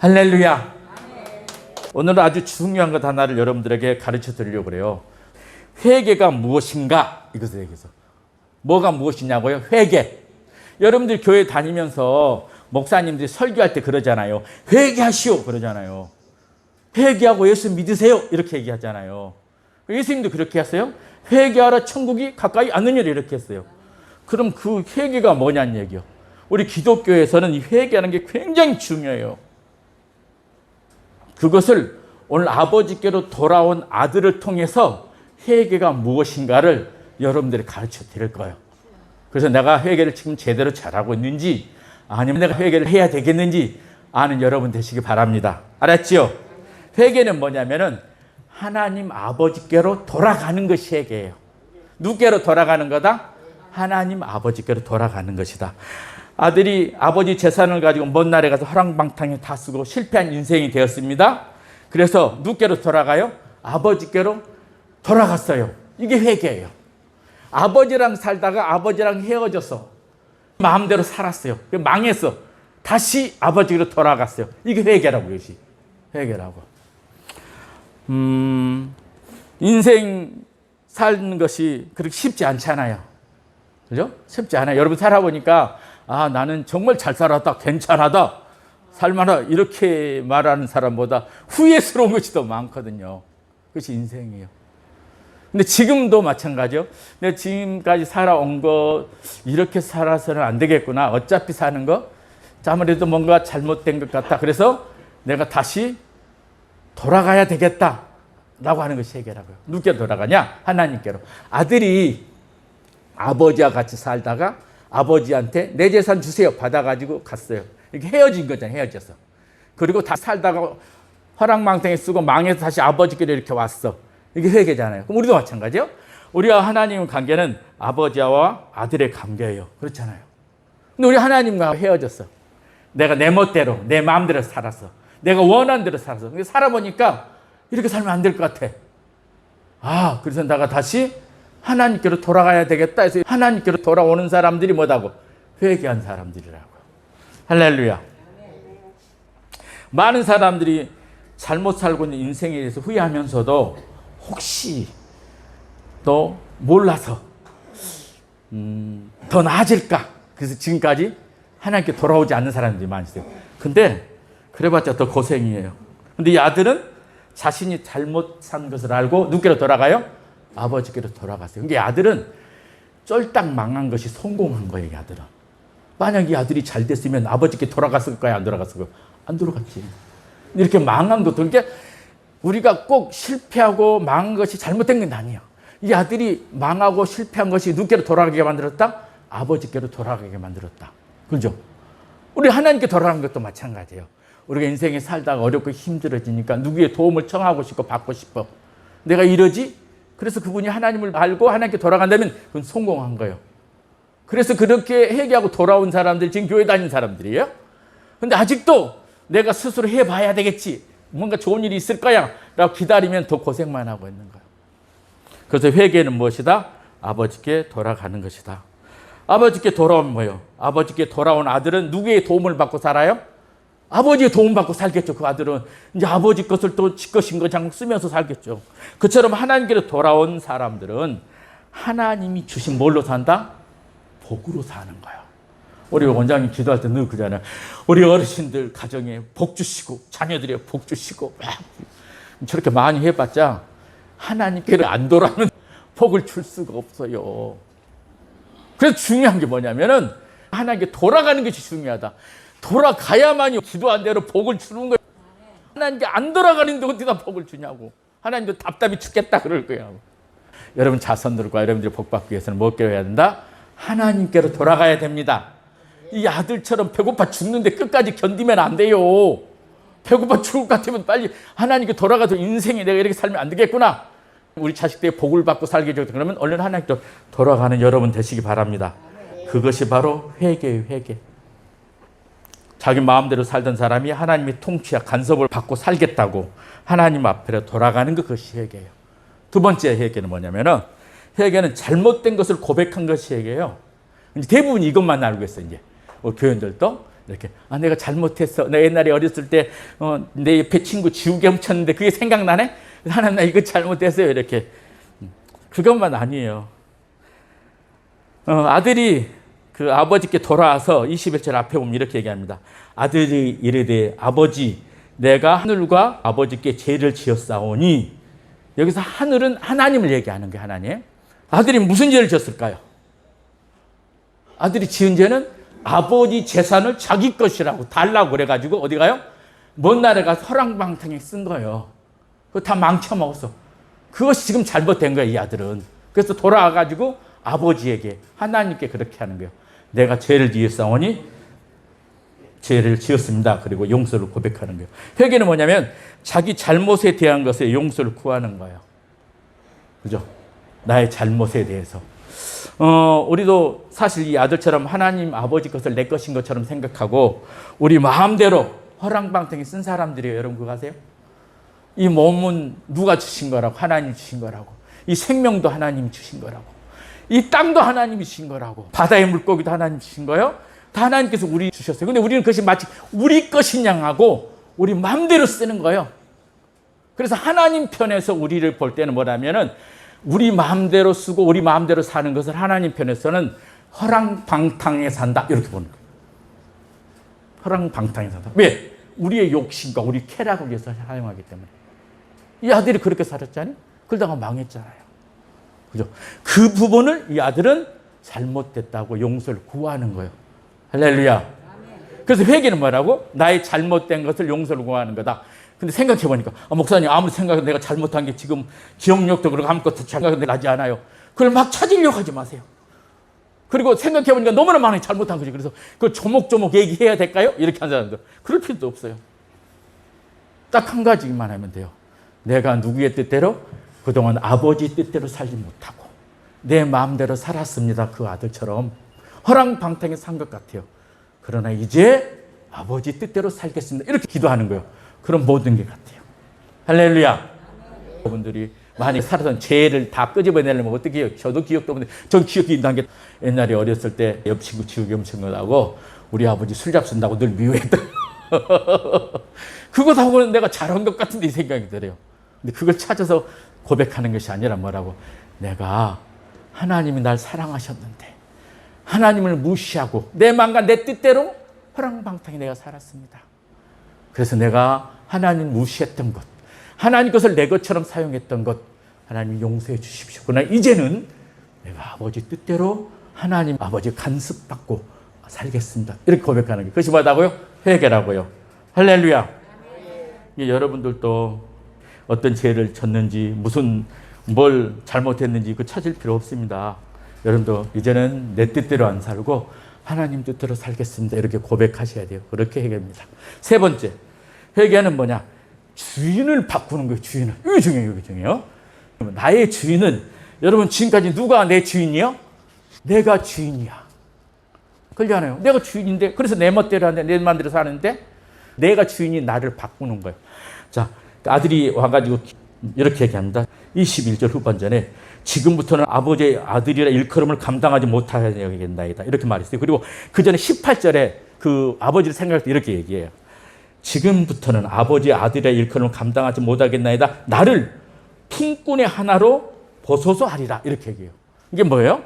할렐루야. 오늘은 아주 중요한 것 하나를 여러분들에게 가르쳐 드리려고 그래요. 회개가 무엇인가? 이것에 대해서. 뭐가 무엇이냐고요? 회개. 여러분들 교회 다니면서 목사님들이 설교할 때 그러잖아요. 회개하시오 그러잖아요. 회개하고 예수 믿으세요 이렇게 얘기하잖아요. 예수님도 그렇게 했어요. 회개하라 천국이 가까이 않느니라 이렇게 했어요. 그럼 그 회개가 뭐냐는 얘기요. 우리 기독교에서는 이 회개하는 게 굉장히 중요해요. 그것을 오늘 아버지께로 돌아온 아들을 통해서 회개가 무엇인가를 여러분들이 가르쳐 드릴 거예요. 그래서 내가 회개를 지금 제대로 잘하고 있는지 아니면 내가 회개를 해야 되겠는지 아는 여러분 되시기 바랍니다. 알았지요? 회개는 뭐냐면은 하나님 아버지께로 돌아가는 것이 회개예요. 누구께로 돌아가는 거다? 하나님 아버지께로 돌아가는 것이다. 아들이 아버지 재산을 가지고 먼 나라에 가서 허랑방탕에 다 쓰고 실패한 인생이 되었습니다. 그래서 누구께로 돌아가요? 아버지께로 돌아갔어요. 이게 회개예요. 아버지랑 살다가 아버지랑 헤어져서 마음대로 살았어요. 망했어. 다시 아버지로 돌아갔어요. 이게 회개라고. 이것이 회개라고. 인생 사는 것이 그렇게 쉽지 않잖아요. 그죠? 쉽지 않아요. 여러분 살아보니까 아, 나는 정말 잘 살았다, 괜찮하다, 살만하다 이렇게 말하는 사람보다 후회스러운 것이 더 많거든요. 그것이 인생이에요. 근데 지금도 마찬가지요. 내가 지금까지 살아온 거 이렇게 살아서는 안 되겠구나. 어차피 사는 거 아무래도 뭔가 잘못된 것 같다. 그래서 내가 다시 돌아가야 되겠다라고 하는 것이 회개라고요. 누구께로 돌아가냐? 하나님께로. 아들이 아버지와 같이 살다가 아버지한테 내 재산 주세요 받아가지고 갔어요. 이렇게 헤어진 거잖아요. 헤어져서. 그리고 다 살다가 허랑망탕에 쓰고 망해서 다시 아버지께로 이렇게 왔어. 이게 회개잖아요. 그럼 우리도 마찬가지요. 우리와 하나님의 관계는 아버지와 아들의 관계예요. 그렇잖아요. 근데 우리 하나님과 헤어졌어. 내가 내 멋대로 내 마음대로 살았어. 내가 원하는 대로 살았어. 근데 살아보니까 이렇게 살면 안 될 것 같아. 아, 그래서 내가 다시 하나님께로 돌아가야 되겠다 해서 하나님께로 돌아오는 사람들이 뭐다고? 회개한 사람들이라고요. 할렐루야. 많은 사람들이 잘못 살고 있는 인생에 대해서 후회하면서도 혹시 또 몰라서 더 나아질까? 그래서 지금까지 하나님께 돌아오지 않는 사람들이 많으세요. 근데 그래봤자 더 고생이에요. 근데 이 아들은 자신이 잘못 산 것을 알고 누구께로 돌아가요? 아버지께로 돌아갔어요. 그러니까 아들은 쫄딱 망한 것이 성공한 거예요. 이 아들은. 만약 이 아들이 잘 됐으면 아버지께 돌아갔을까요? 안 돌아갔을까요? 안 돌아갔지. 이렇게 망한 것도 그러니까 우리가 꼭 실패하고 망한 것이 잘못된 건 아니에요. 이 아들이 망하고 실패한 것이 누구께로 돌아가게 만들었다? 아버지께로 돌아가게 만들었다. 그죠? 우리 하나님께 돌아간 것도 마찬가지예요. 우리가 인생에 살다가 어렵고 힘들어지니까 누구의 도움을 청하고 싶고 받고 싶어. 내가 이러지? 그래서 그분이 하나님을 알고 하나님께 돌아간다면 그건 성공한 거예요. 그래서 그렇게 회개하고 돌아온 사람들 지금 교회 다니는 사람들이에요. 근데 아직도 내가 스스로 해봐야 되겠지. 뭔가 좋은 일이 있을 거야 라고 기다리면 더 고생만 하고 있는 거예요. 그래서 회개는 무엇이다? 아버지께 돌아가는 것이다. 아버지께 돌아오면 뭐예요? 아버지께 돌아온 아들은 누구의 도움을 받고 살아요? 아버지의 도움 받고 살겠죠. 그 아들은 이제 아버지 것을 또 지 것인 것장 쓰면서 살겠죠. 그처럼 하나님께로 돌아온 사람들은 하나님이 주신 뭘로 산다? 복으로 사는 거예요. 우리 원장님 기도할 때 늘 그러잖아요. 우리 어르신들 가정에 복 주시고 자녀들에 복 주시고 저렇게 많이 해봤자 하나님께로 안 돌아오면 복을 줄 수가 없어요. 그래서 중요한 게 뭐냐면은 하나님께 돌아가는 것이 중요하다. 돌아가야만이 기도한 대로 복을 주는 거예요. 하나님께 안 돌아가는데 어디다 복을 주냐고. 하나님도 답답히 죽겠다 그럴 거예요. 여러분 자손들과 여러분들이 복 받기 위해서는 뭐께로 해야 된다? 하나님께로 돌아가야 됩니다. 이 아들처럼 배고파 죽는데 끝까지 견디면 안 돼요. 배고파 죽을 것 같으면 빨리 하나님께 돌아가서 인생에 내가 이렇게 살면 안 되겠구나. 우리 자식들의 복을 받고 살게 되겠다. 그러면 얼른 하나님께로 돌아가는 여러분 되시기 바랍니다. 그것이 바로 회개예요. 회개. 자기 마음대로 살던 사람이 하나님의 통치와 간섭을 받고 살겠다고 하나님 앞에 돌아가는 것, 그것이 회개예요. 두 번째 회개는 뭐냐면은 회개는 잘못된 것을 고백한 것이 회개예요. 이제 대부분 이것만 알고 있어요. 이제 교인들도 이렇게 내가 잘못했어. 나 옛날에 어렸을 때 내 옆에 친구 지우개 훔쳤는데 그게 생각나네. 하나님 나 이거 잘못했어요. 이렇게 그것만 아니에요. 아들이 그 아버지께 돌아와서 21절 앞에 보면 이렇게 얘기합니다. 아들이 이르되 아버지 내가 하늘과 아버지께 죄를 지었사오니. 여기서 하늘은 하나님을 얘기하는 거예요. 하나님. 아들이 무슨 죄를 지었을까요? 아들이 지은 죄는 아버지 재산을 자기 것이라고 달라고 그래가지고 어디 가요? 먼 나라에 가서 허랑방탕에 쓴 거예요. 그거 다 망쳐먹었어. 그것이 지금 잘못된 거예요. 이 아들은. 그래서 돌아와가지고 아버지에게 하나님께 그렇게 하는 거예요. 내가 죄를 지었사오니 죄를 지었습니다. 그리고 용서를 고백하는 거예요. 회개는 뭐냐면 자기 잘못에 대한 것에 용서를 구하는 거예요. 그죠? 나의 잘못에 대해서. 우리도 사실 이 아들처럼 하나님 아버지 것을 내 것인 것처럼 생각하고 우리 마음대로 허랑방탕에 쓴 사람들이에요. 여러분 그거 아세요? 이 몸은 누가 주신 거라고? 하나님이 주신 거라고. 이 생명도 하나님이 주신 거라고. 이 땅도 하나님이 주신 거라고. 바다의 물고기도 하나님이 주신 거예요. 다 하나님께서 우리 주셨어요. 근데 우리는 그것이 마치 우리 것인 양하고 우리 마음대로 쓰는 거예요. 그래서 하나님 편에서 우리를 볼 때는 뭐냐면은 우리 마음대로 쓰고 우리 마음대로 사는 것을 하나님 편에서는 허랑방탕에 산다 이렇게 보는 거예요. 허랑방탕에 산다. 왜? 우리의 욕심과 우리 쾌락을 위해서 사용하기 때문에. 이 아들이 그렇게 살았잖아요. 그러다가 망했잖아요. 그죠? 그 부분을 이 아들은 잘못됐다고 용서를 구하는 거예요. 할렐루야. 그래서 회개는 뭐라고? 나의 잘못된 것을 용서를 구하는 거다. 근데 생각해 보니까 목사님 아무리 생각해도 내가 잘못한 게 지금 기억력도 그렇고 아무것도 생각이 나지 않아요. 그걸 막 찾으려고 하지 마세요. 그리고 생각해 보니까 너무나 많이 잘못한 거지. 그래서 그걸 조목조목 얘기해야 될까요? 이렇게 하는 사람들. 그럴 필요도 없어요. 딱 한 가지만 하면 돼요. 내가 누구의 뜻대로 그동안 아버지 뜻대로 살지 못하고 내 마음대로 살았습니다. 그 아들처럼 허랑방탕에 산 것 같아요. 그러나 이제 아버지 뜻대로 살겠습니다. 이렇게 기도하는 거예요. 그럼 모든 게 같아요. 할렐루야. 여러분들이 많이 살았던 죄를 다 끄집어내려면 어떻게 해요? 저도 기억도 없는데 전 기억이 난 게 옛날에 어렸을 때 옆 친구 지우개 훔친 거라고 우리 아버지 술 잡순다고 늘 미워했던 그거 하고는 내가 잘한 것 같은데 이 생각이 들어요. 근데 그걸 찾아서 고백하는 것이 아니라 뭐라고? 내가 하나님이 날 사랑하셨는데 하나님을 무시하고 내 마음과 내 뜻대로 허랑방탕히 내가 살았습니다. 그래서 내가 하나님 무시했던 것, 하나님 것을 내 것처럼 사용했던 것, 하나님 용서해 주십시오. 그러나 이제는 내가 아버지 뜻대로 하나님 아버지 간섭받고 살겠습니다. 이렇게 고백하는 게 그것이 뭐라고요? 회개라고요. 할렐루야. 여러분들도 어떤 죄를 졌는지 무슨 뭘 잘못했는지 그 찾을 필요 없습니다. 여러분도 이제는 내 뜻대로 안 살고 하나님 뜻대로 살겠습니다. 이렇게 고백하셔야 돼요. 그렇게 회개합니다. 세 번째, 회개는 뭐냐? 주인을 바꾸는 거예요. 주인을. 이게 중요해요. 이게 중요해요. 나의 주인은 여러분 지금까지 누가 내 주인이요? 내가 주인이야. 그러잖아요. 내가 주인인데 그래서 내 멋대로 하는데 내 마음대로 사는데 내가 주인이 나를 바꾸는 거예요. 자, 아들이 와가지고 이렇게 얘기합니다. 21절 후반전에 지금부터는 아버지의 아들이라 일컬음을 감당하지 못하겠나이다. 이렇게 말했어요. 그리고 그 전에 18절에 그 아버지를 생각할 때 이렇게 얘기해요. 지금부터는 아버지의 아들이라 일컬음을 감당하지 못하겠나이다. 나를 품꾼의 하나로 보소서 하리라. 이렇게 얘기해요. 이게 뭐예요?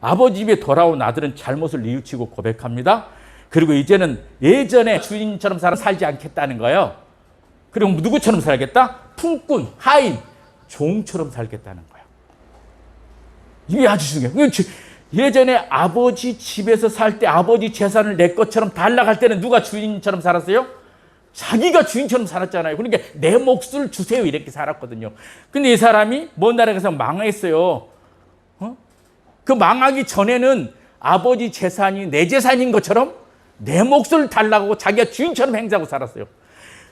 아버지 집에 돌아온 아들은 잘못을 뉘우치고 고백합니다. 그리고 이제는 예전에 주인처럼 살지 않겠다는 거예요. 그리고 누구처럼 살겠다? 품꾼, 하인, 종처럼 살겠다는 거예요. 이게 아주 중요해요. 예전에 아버지 집에서 살 때 아버지 재산을 내 것처럼 달라갈 때는 누가 주인처럼 살았어요? 자기가 주인처럼 살았잖아요. 그러니까 내 몫을 주세요 이렇게 살았거든요. 근데 이 사람이 먼 나라에 가서 망했어요. 그 망하기 전에는 아버지 재산이 내 재산인 것처럼 내 몫을 달라고 자기가 주인처럼 행사하고 살았어요.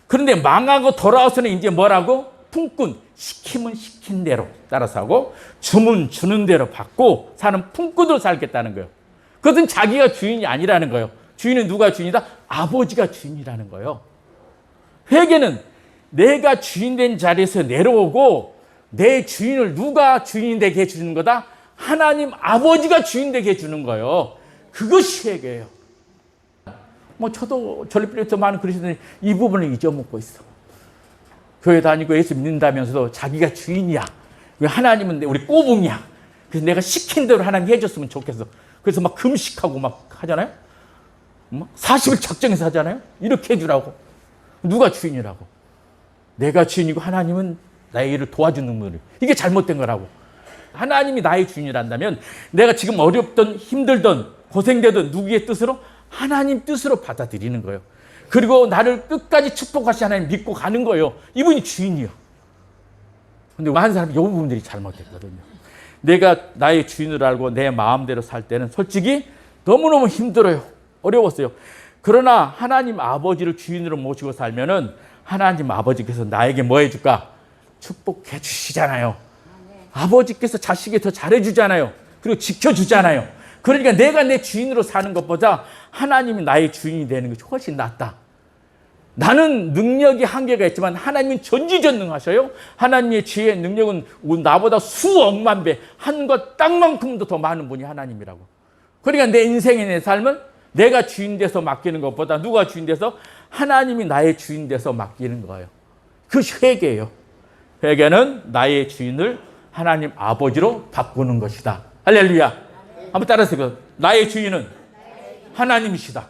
그런데 망하고 돌아와서는 이제 뭐라고? 품꾼, 시키면 시킨 대로 따라서 하고 주면 주는 대로 받고 사는 품꾼으로 살겠다는 거예요. 그것은 자기가 주인이 아니라는 거예요. 주인은 누가 주인이다? 아버지가 주인이라는 거예요. 회개는 내가 주인된 자리에서 내려오고 내 주인을 누가 주인 되게 해주는 거다? 하나님 아버지가 주인 되게 해주는 거예요. 그것이 회개예요. 뭐 저도 전립비리부터 많은 그러시더니 이 부분을 잊어먹고 있어. 교회 다니고 예수 믿는다면서도 자기가 주인이야. 하나님은 우리 꼬붕이야. 그래서 내가 시킨 대로 하나님 해줬으면 좋겠어. 그래서 막 금식하고 막 하잖아요. 40일 작정해서 하잖아요. 이렇게 해주라고. 누가 주인이라고? 내가 주인이고 하나님은 나의 일을 도와주는 분을. 이게 잘못된 거라고. 하나님이 나의 주인이란다면 내가 지금 어렵던 힘들던 고생되던 누구의 뜻으로? 하나님 뜻으로 받아들이는 거예요. 그리고 나를 끝까지 축복하시 하나님 믿고 가는 거예요. 이분이 주인이요. 근데 많은 사람이 이 부분들이 잘못됐거든요. 내가 나의 주인을 알고 내 마음대로 살 때는 솔직히 너무너무 힘들어요. 어려웠어요. 그러나 하나님 아버지를 주인으로 모시고 살면은 하나님 아버지께서 나에게 뭐 해줄까? 축복해 주시잖아요. 아버지께서 자식이 더 잘해주잖아요. 그리고 지켜주잖아요. 그러니까 내가 내 주인으로 사는 것보다 하나님이 나의 주인이 되는 것이 훨씬 낫다. 나는 능력이 한계가 있지만 하나님은 전지전능하셔요. 하나님의 지혜의 능력은 나보다 수억만 배, 하늘과 땅만큼도 더 많은 분이 하나님이라고. 그러니까 내 인생의 내 삶은 내가 주인 돼서 맡기는 것보다 누가 주인 돼서? 하나님이 나의 주인 돼서 맡기는 거예요. 그것이 회개예요. 회개는 나의 주인을 하나님 아버지로 바꾸는 것이다. 할렐루야. 한번 따라하세요. 나의 주인은 하나님이시다.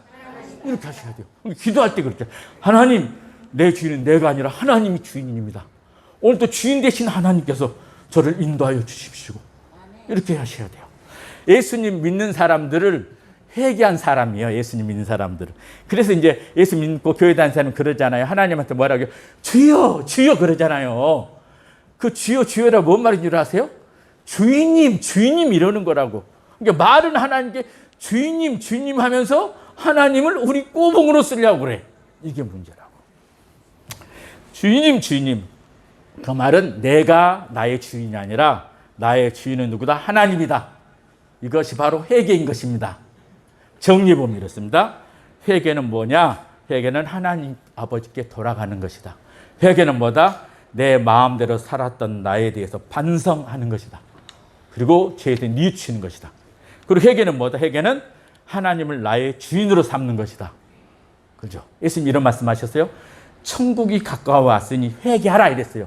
이렇게 하셔야 돼요. 기도할 때 그렇게. 하나님, 내 주인은 내가 아니라 하나님이 주인입니다. 오늘 또 주인 되신 하나님께서 저를 인도하여 주십시오. 이렇게 하셔야 돼요. 예수님 믿는 사람들을 회개한 사람이에요. 예수님 믿는 사람들은. 그래서 이제 예수 믿고 교회 다니는 사람은 그러잖아요. 하나님한테 뭐라고 해요? 주여, 주여 그러잖아요. 그 주여, 주여라 뭔 말인 줄 아세요? 주인님, 주인님 이러는 거라고. 그러니까 말은 하나님께 주인님, 주인님 하면서 하나님을 우리 꼬봉으로 쓰려고 그래. 이게 문제라고. 주인님, 주인님. 그 말은 내가 나의 주인이 아니라 나의 주인은 누구다? 하나님이다. 이것이 바로 회개인 것입니다. 정리해보면 이렇습니다. 회개는 뭐냐? 회개는 하나님 아버지께 돌아가는 것이다. 회개는 뭐다? 내 마음대로 살았던 나에 대해서 반성하는 것이다. 그리고 죄에 대해 뉘우치는 것이다. 그리고 회개는 뭐다? 회개는 하나님을 나의 주인으로 삼는 것이다. 그죠? 예수님 이런 말씀하셨어요. 천국이 가까워 왔으니 회개하라 이랬어요.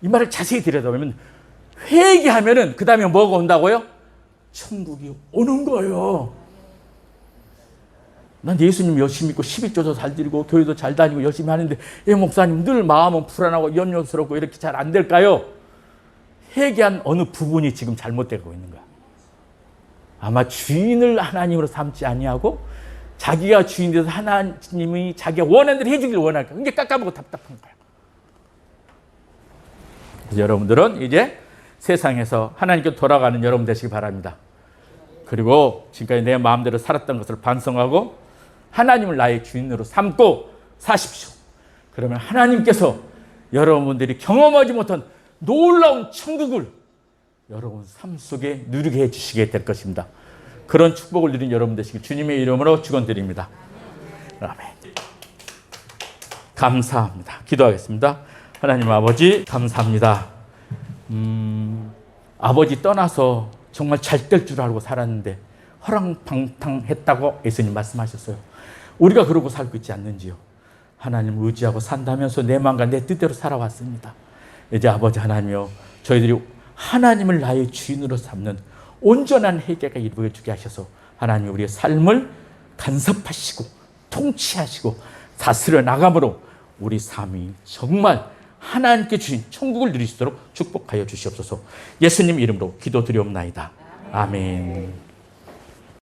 이 말을 자세히 들여다보면 회개하면은 그 다음에 뭐가 온다고요? 천국이 오는 거예요. 난 예수님 열심히 믿고 11조도 잘 드리고 교회도 잘 다니고 열심히 하는데 예 목사님 늘 마음은 불안하고 염려스럽고 이렇게 잘 안 될까요? 회개한 어느 부분이 지금 잘못되고 있는 거야. 아마 주인을 하나님으로 삼지 아니하고 자기가 주인 돼서 하나님이 자기가 원하는 대로 해주길 원할 거야. 이게 깎아보고 답답한 거야. 그래서 여러분들은 이제 세상에서 하나님께 돌아가는 여러분 되시기 바랍니다. 그리고 지금까지 내 마음대로 살았던 것을 반성하고 하나님을 나의 주인으로 삼고 사십시오. 그러면 하나님께서 여러분들이 경험하지 못한 놀라운 천국을 여러분 삶 속에 누리게 해주시게 될 것입니다. 그런 축복을 누린 여러분 되시길 주님의 이름으로 축원드립니다. 아멘. 감사합니다. 기도하겠습니다. 하나님 아버지 감사합니다. 아버지 떠나서 정말 잘 될 줄 알고 살았는데 허랑방탕했다고 예수님 말씀하셨어요. 우리가 그러고 살고 있지 않는지요? 하나님 의지하고 산다면서 내 마음과 내 뜻대로 살아왔습니다. 이제 아버지 하나님이요, 저희들이 하나님을 나의 주인으로 삼는 온전한 회개가 이루어지게 하셔서 하나님 우리의 삶을 간섭하시고 통치하시고 다스려 나감으로 우리 삶이 정말 하나님께 주신 천국을 누릴 수 있도록 축복하여 주시옵소서. 예수님 이름으로 기도드리옵나이다. 아멘.